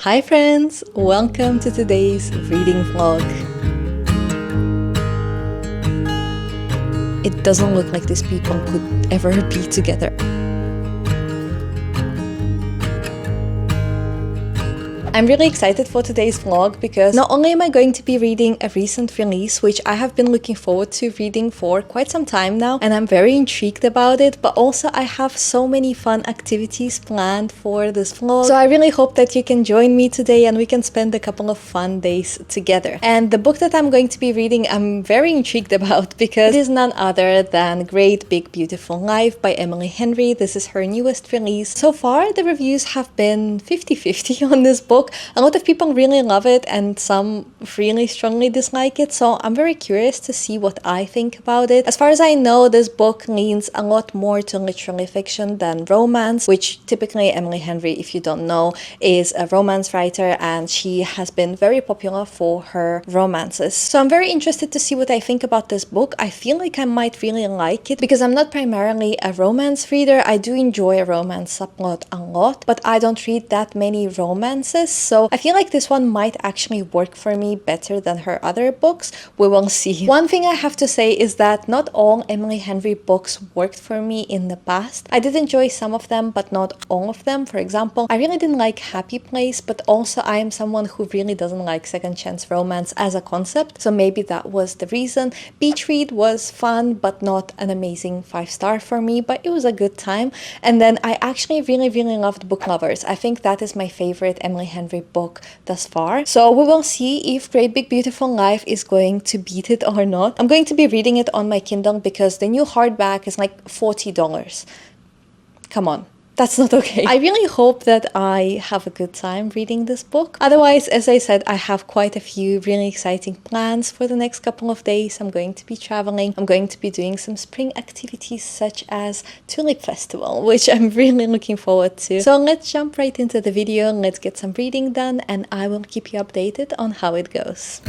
Hi friends, welcome to today's reading vlog. It doesn't look like these people could ever be together. I'm really excited for today's vlog because not only am I going to be reading a recent release, which I have been looking forward to reading for quite some time now, and I'm very intrigued about it, but also I have so many fun activities planned for this vlog. So I really hope that you can join me today and we can spend a couple of fun days together. And the book that I'm going to be reading, I'm very intrigued about because it is none other than Great Big Beautiful Life by Emily Henry. This is her newest release. So far, the reviews have been 50-50 on this book. A lot of people really love it and some really strongly dislike it, so I'm very curious to see what I think about it. As far as I know, this book leans a lot more to literary fiction than romance, which typically Emily Henry, if you don't know, is a romance writer and she has been very popular for her romances. So I'm very interested to see what I think about this book. I feel like I might really like it because I'm not primarily a romance reader. I do enjoy a romance subplot a lot, but I don't read that many romances. So I feel like this one might actually work for me better than her other books. We will see. One thing I have to say is that not all Emily Henry books worked for me in the past. I did enjoy some of them, but not all of them. For example, I really didn't like Happy Place, but also I am someone who really doesn't like second chance romance as a concept. So maybe that was the reason. Beach Read was fun, but not an amazing 5-star for me, but it was a good time. And then I actually really loved Book Lovers. I think that is my favorite Emily Henry book thus far. So we will see if Great Big Beautiful Life is going to beat it or not. I'm going to be reading it on my Kindle because the new hardback is like $40. Come on. That's not okay. I really hope that I have a good time reading this book. Otherwise, as I said, I have quite a few really exciting plans for the next couple of days. I'm going to be traveling. I'm going to be doing some spring activities such as Tulip Festival, which I'm really looking forward to. So let's jump right into the video. Let's get some reading done and I will keep you updated on how it goes.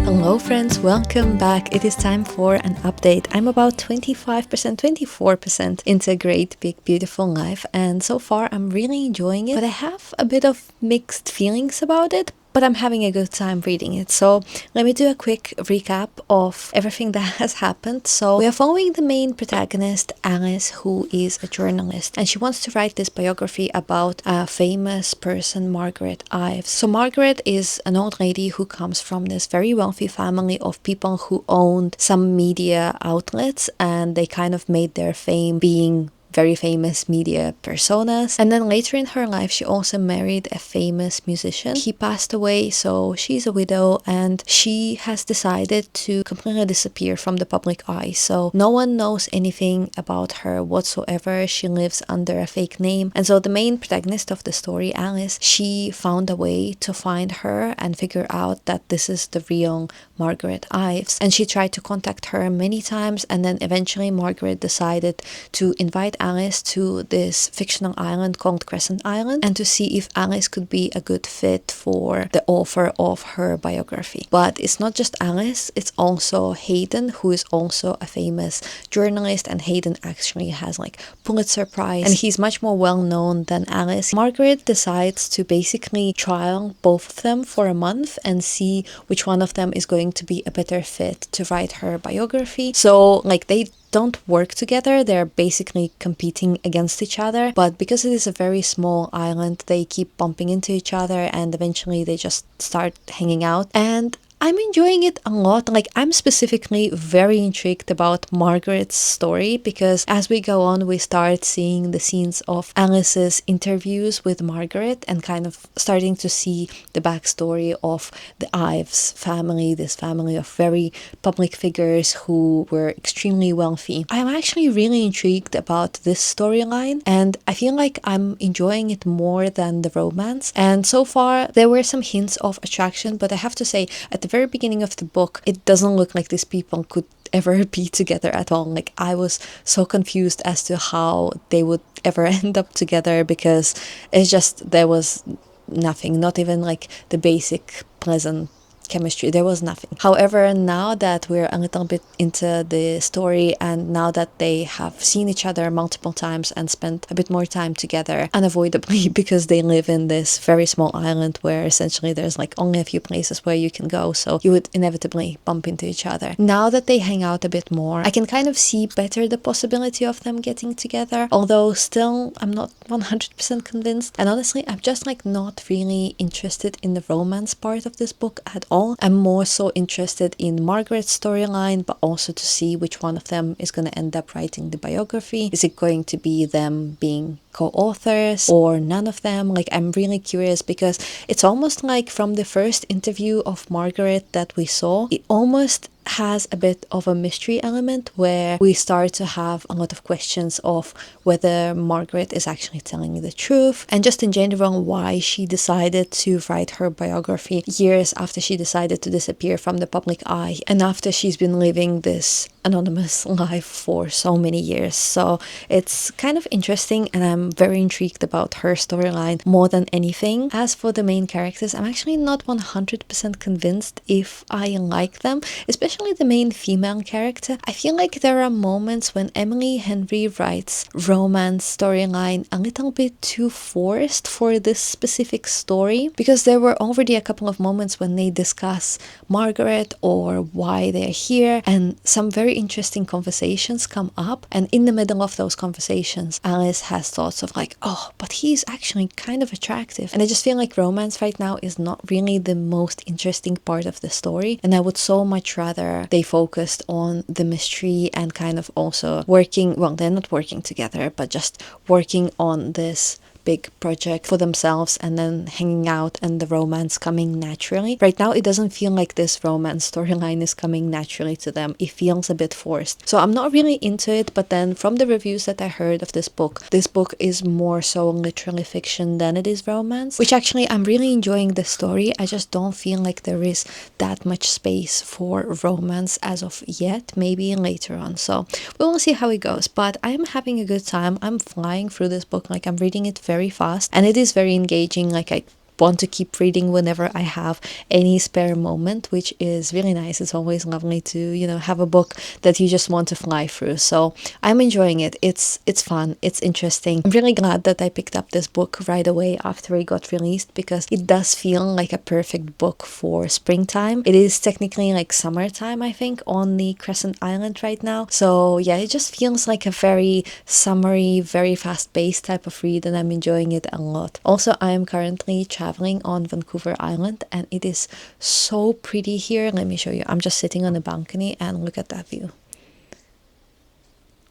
Hello friends, welcome back. It is time for an update. I'm about 24% into Great Big Beautiful Life and so far I'm really enjoying it, but I have a bit of mixed feelings about it. but I'm having a good time reading it. So let me do a quick recap of everything that has happened. So we are following the main protagonist, Alice, who is a journalist, and she wants to write this biography about a famous person, Margaret Ives. So Margaret is an old lady who comes from this very wealthy family of people who owned some media outlets, and they kind of made their fame being very famous media personas. And then later in her life, she also married a famous musician. He passed away, so she's a widow, and she has decided to completely disappear from the public eye. So no one knows anything about her whatsoever. She lives under a fake name. And so the main protagonist of the story, Alice, she found a way to find her and figure out that this is the real Margaret Ives. And she tried to contact her many times, and then eventually Margaret decided to invite Alice to this fictional island called Crescent Island, and to see if Alice could be a good fit for the author of her biography. But it's not just Alice, it's also Hayden, who is also a famous journalist, and Hayden actually has like Pulitzer Prize, and he's much more well known than Alice. Margaret decides to basically trial both of them for a month and see which one of them is going to be a better fit to write her biography. So like they don't work together, they're basically competing against each other, but because it is a very small island, they keep bumping into each other, and eventually they just start hanging out. And I'm enjoying it a lot. Like, I'm specifically very intrigued about Margaret's story, because as we go on, we start seeing the scenes of Alice's interviews with Margaret and kind of starting to see the backstory of the Ives family, this family of very public figures who were extremely wealthy. I'm actually really intrigued about this storyline, and I feel like I'm enjoying it more than the romance. And so far, there were some hints of attraction, but I have to say, at the very beginning of the book, it doesn't look like these people could ever be together at all. Like, I was so confused as to how they would ever end up together, because it's just, there was nothing, not even like the basic pleasant chemistry. There was nothing. However, now that we're a little bit into the story, and now that they have seen each other multiple times and spent a bit more time together, unavoidably, because they live in this very small island where essentially there's like only a few places where you can go, so you would inevitably bump into each other. Now that they hang out a bit more, I can kind of see better the possibility of them getting together, although still I'm not 100% convinced. And honestly, I'm just like not really interested in the romance part of this book at all. I'm more so interested in Margaret's storyline, but also to see which one of them is going to end up writing the biography. Is it going to be them being co-authors or none of them? Like, I'm really curious, because it's almost like from the first interview of Margaret that we saw, it almost has a bit of a mystery element where we start to have a lot of questions of whether Margaret is actually telling the truth, and just in general why she decided to write her biography years after she decided to disappear from the public eye, and after she's been living this anonymous life for so many years. So it's kind of interesting, and I'm very intrigued about her storyline more than anything. As for the main characters, I'm actually not 100% convinced if I like them, especially the main female character. I feel like there are moments when Emily Henry writes romance storyline a little bit too forced for this specific story, because there were already a couple of moments when they discuss Margaret or why they're here, and some very interesting conversations come up, and in the middle of those conversations, Alice has thoughts of like, oh, but he's actually kind of attractive. And I just feel like romance right now is not really the most interesting part of the story, and I would so much rather they focused on the mystery and kind of also working, well, they're not working together, but just working on this big project for themselves, and then hanging out and the romance coming naturally. Right now, it doesn't feel like this romance storyline is coming naturally to them. It feels a bit forced. So I'm not really into it, but then from the reviews that I heard of this book is more so literary fiction than it is romance, which actually I'm really enjoying the story. I just don't feel like there is that much space for romance as of yet, maybe later on. So we will see how it goes, but I'm having a good time. I'm flying through this book, like I'm reading it very fast, and it is very engaging. Like, I want to keep reading whenever I have any spare moment, which is really nice. It's always lovely to, you know, have a book that you just want to fly through. So I'm enjoying it. It's fun. It's interesting. I'm really glad that I picked up this book right away after it got released, because it does feel like a perfect book for springtime. It is technically like summertime, I think, on the Crescent Island right now. So yeah, it just feels like a very summery, very fast-paced type of read, and I'm enjoying it a lot. Also, I am currently traveling on Vancouver Island, and it is so pretty here. Let me show you. I'm just sitting on the balcony and look at that view.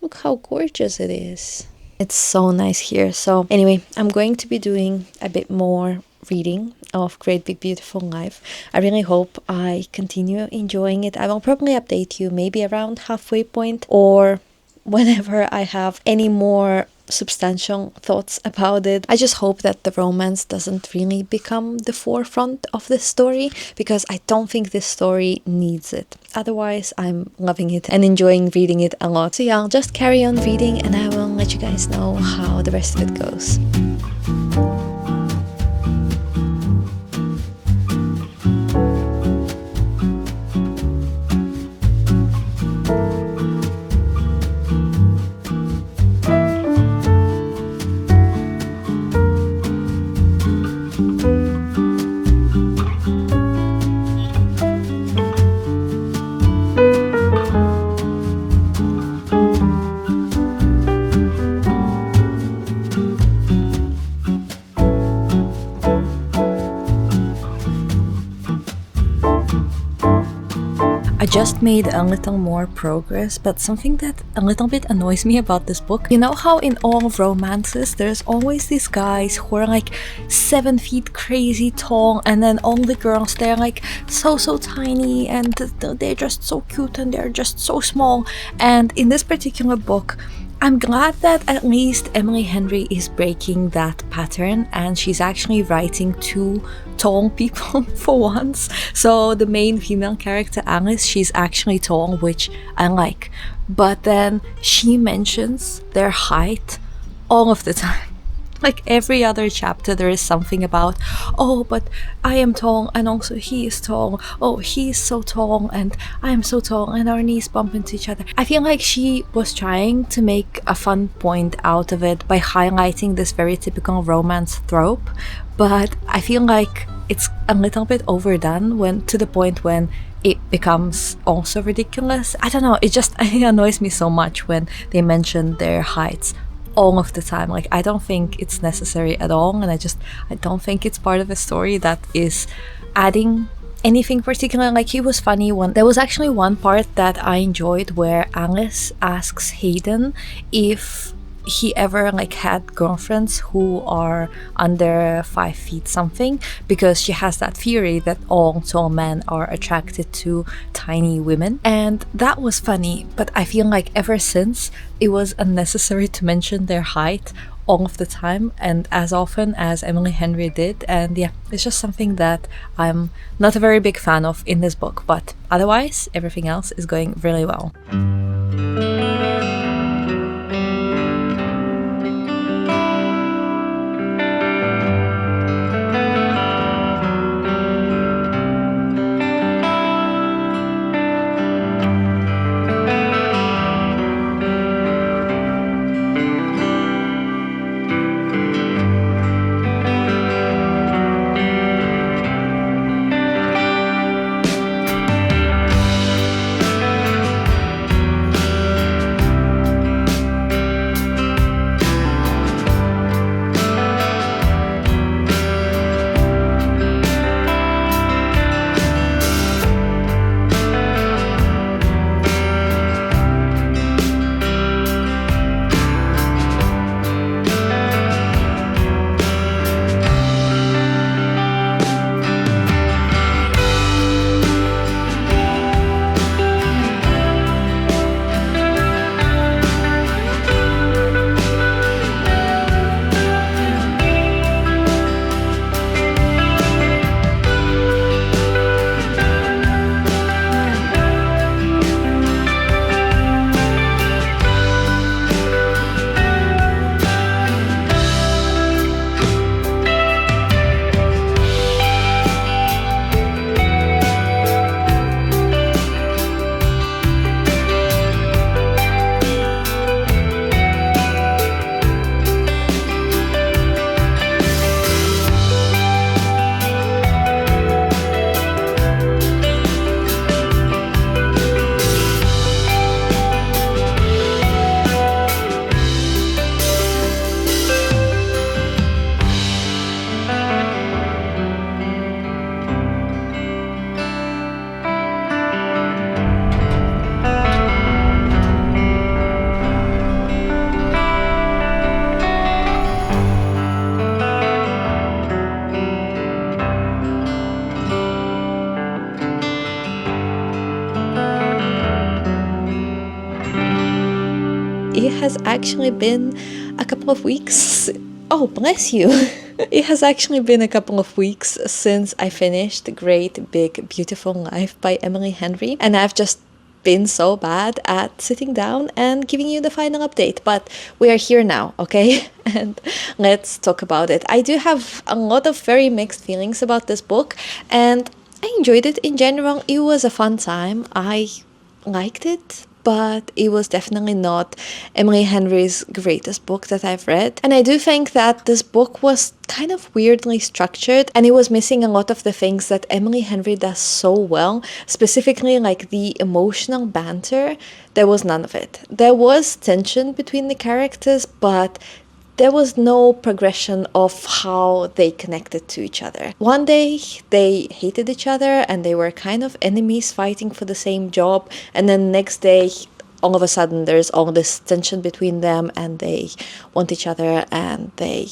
Look how gorgeous it is. It's so nice here. So anyway, I'm going to be doing a bit more reading of Great Big Beautiful Life. I really hope I continue enjoying it. I will probably update you maybe around halfway point, or whenever I have any more substantial thoughts about it. I just hope that the romance doesn't really become the forefront of the story, because I don't think this story needs it. Otherwise, I'm loving it and enjoying reading it a lot. So yeah, I'll just carry on reading and I will let you guys know how the rest of it goes. I just made a little more progress, but something that a little bit annoys me about this book, you know how in all romances there's always these guys who are like 7 feet crazy tall, and then all the girls, they're like so tiny, and they're just so cute and they're just so small. And in this particular book, I'm glad that at least Emily Henry is breaking that pattern, and she's actually writing 2 tall people for once. So the main female character, Alice, she's actually tall, which I like. But then she mentions their height all of the time. Like every other chapter, there is something about, oh, but I am tall and also he is tall. Oh, he is so tall and I am so tall and our knees bump into each other. I feel like she was trying to make a fun point out of it by highlighting this very typical romance trope. But I feel like it's a little bit overdone, when to the point when it becomes also ridiculous. I don't know, it annoys me so much when they mention their heights all of the time. Like, I don't think it's necessary at all, and I don't think it's part of a story that is adding anything particular. Like, it was funny when there was actually one part that I enjoyed where Alice asks Hayden if he ever like had girlfriends who are under 5 feet something, because she has that theory that all tall men are attracted to tiny women. And that was funny, but I feel like ever since it was unnecessary to mention their height all of the time and as often as Emily Henry did. And yeah, it's just something that I'm not a very big fan of in this book, but otherwise everything else is going really well. it has actually been a couple of weeks. Oh, bless you. It has actually been a couple of weeks since I finished Great Big Beautiful Life by Emily Henry, and I've just been so bad at sitting down and giving you the final update, but we are here now, okay? And let's talk about it. I do have a lot of very mixed feelings about this book, and I enjoyed it in general. It was a fun time. I liked it, but it was definitely not Emily Henry's greatest book that I've read. And I do think that this book was kind of weirdly structured, and it was missing a lot of the things that Emily Henry does so well, specifically like the emotional banter. There was none of it. There was tension between the characters, but there was no progression of how they connected to each other. One day they hated each other and they were kind of enemies fighting for the same job, and then next day all of a sudden there's all this tension between them and they want each other and they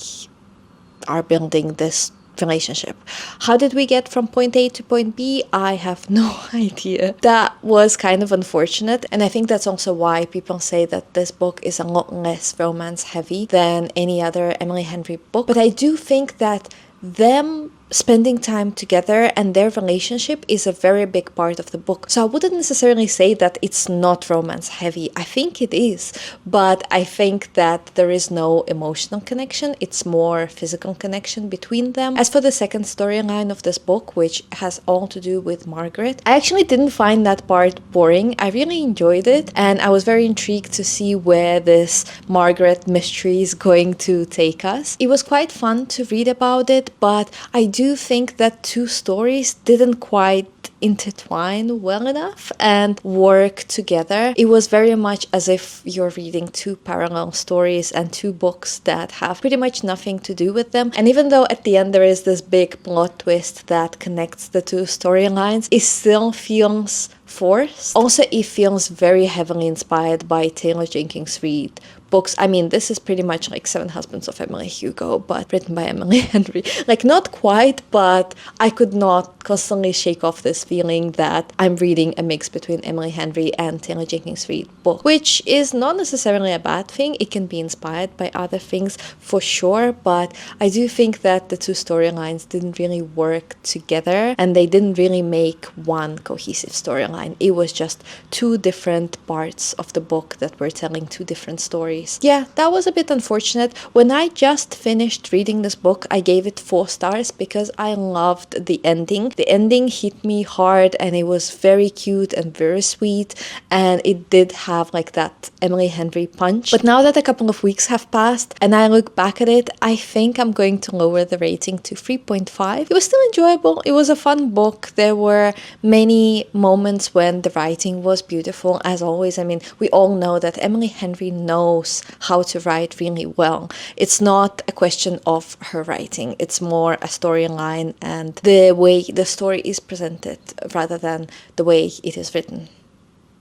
are building this relationship. How did we get from point A to point B? I have no idea. That was kind of unfortunate, and I think that's also why people say that this book is a lot less romance heavy than any other Emily Henry book. But I do think that them spending time together and their relationship is a very big part of the book. So I wouldn't necessarily say that it's not romance heavy. I think it is, but I think that there is no emotional connection. It's more physical connection between them. As for the second storyline of this book, which has all to do with Margaret, I actually didn't find that part boring. I really enjoyed it, and I was very intrigued to see where this Margaret mystery is going to take us. It was quite fun to read about it, but I do think that two stories didn't quite intertwine well enough and work together. It was very much as if you're reading two parallel stories and two books that have pretty much nothing to do with them. And even though at the end there is this big plot twist that connects the two storylines, it still feels forced. Also, it feels very heavily inspired by Taylor Jenkins Reid books. I mean, this is pretty much like Seven Husbands of Emily Hugo, but written by Emily Henry. Like, not quite, but I could not constantly shake off this feeling that I'm reading a mix between Emily Henry and Taylor Jenkins Reid book, which is not necessarily a bad thing. It can be inspired by other things for sure, but I do think that the two storylines didn't really work together and they didn't really make one cohesive storyline. It was just two different parts of the book that were telling two different stories. Yeah, that was a bit unfortunate. When I just finished reading this book, I gave it 4 stars because I loved the ending. The ending hit me hard and it was very cute and very sweet, and it did have like that Emily Henry punch. But now that a couple of weeks have passed and I look back at it, I think I'm going to lower the rating to 3.5. It was still enjoyable. It was a fun book. There were many moments when the writing was beautiful, as always. I mean, we all know that Emily Henry knows how to write really well. It's not a question of her writing. It's more a storyline and the way the story is presented rather than the way it is written.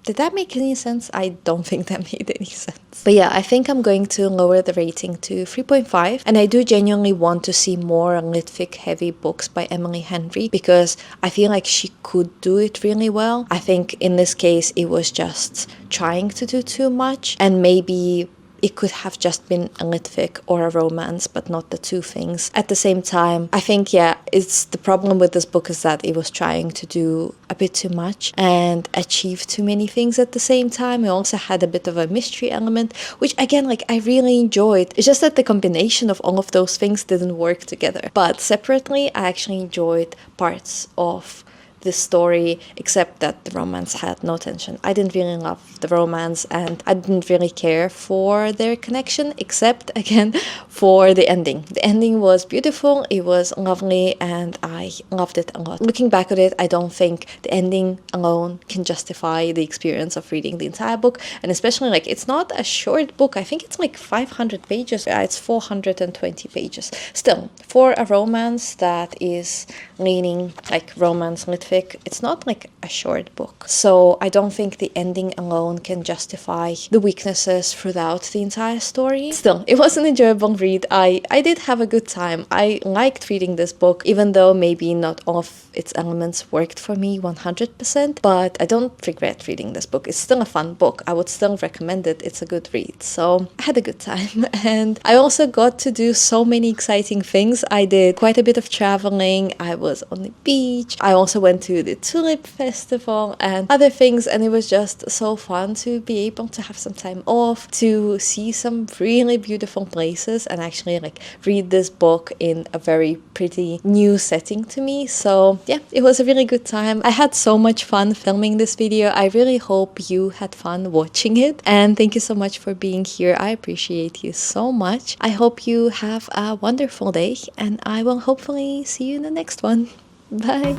Did that make any sense? I don't think that made any sense. But yeah, I think I'm going to lower the rating to 3.5. And I do genuinely want to see more litfic heavy books by Emily Henry because I feel like she could do it really well. I think in this case, it was just trying to do too much, and maybe it could have just been a litfic or a romance, but not the two things at the same time. I think, yeah, it's the problem with this book is that it was trying to do a bit too much and achieve too many things at the same time. It also had a bit of a mystery element, which again, like, I really enjoyed. It's just that the combination of all of those things didn't work together. But separately, I actually enjoyed parts of this story, except that the romance had no tension. I didn't really love the romance and I didn't really care for their connection, except again for the ending. The ending was beautiful, it was lovely, and I loved it a lot. Looking back at it, I don't think the ending alone can justify the experience of reading the entire book, and especially like it's not a short book. I think it's like 500 pages. It's 420 pages. Still, for a romance that is leaning like romance lit specific, it's not like a short book. So I don't think the ending alone can justify the weaknesses throughout the entire story. Still, it was an enjoyable read. I did have a good time. I liked reading this book, even though maybe not all of its elements worked for me 100%, but I don't regret reading this book. It's still a fun book. I would still recommend it. It's a good read. So I had a good time. And I also got to do so many exciting things. I did quite a bit of traveling. I was on the beach. I also went to the Tulip Festival and other things, and it was just so fun to be able to have some time off, to see some really beautiful places and actually like read this book in a very pretty new setting to me. So yeah, it was a really good time. I had so much fun filming this video. I really hope you had fun watching it, and thank you so much for being here. I appreciate you so much. I hope you have a wonderful day, and I will hopefully see you in the next one. Bye.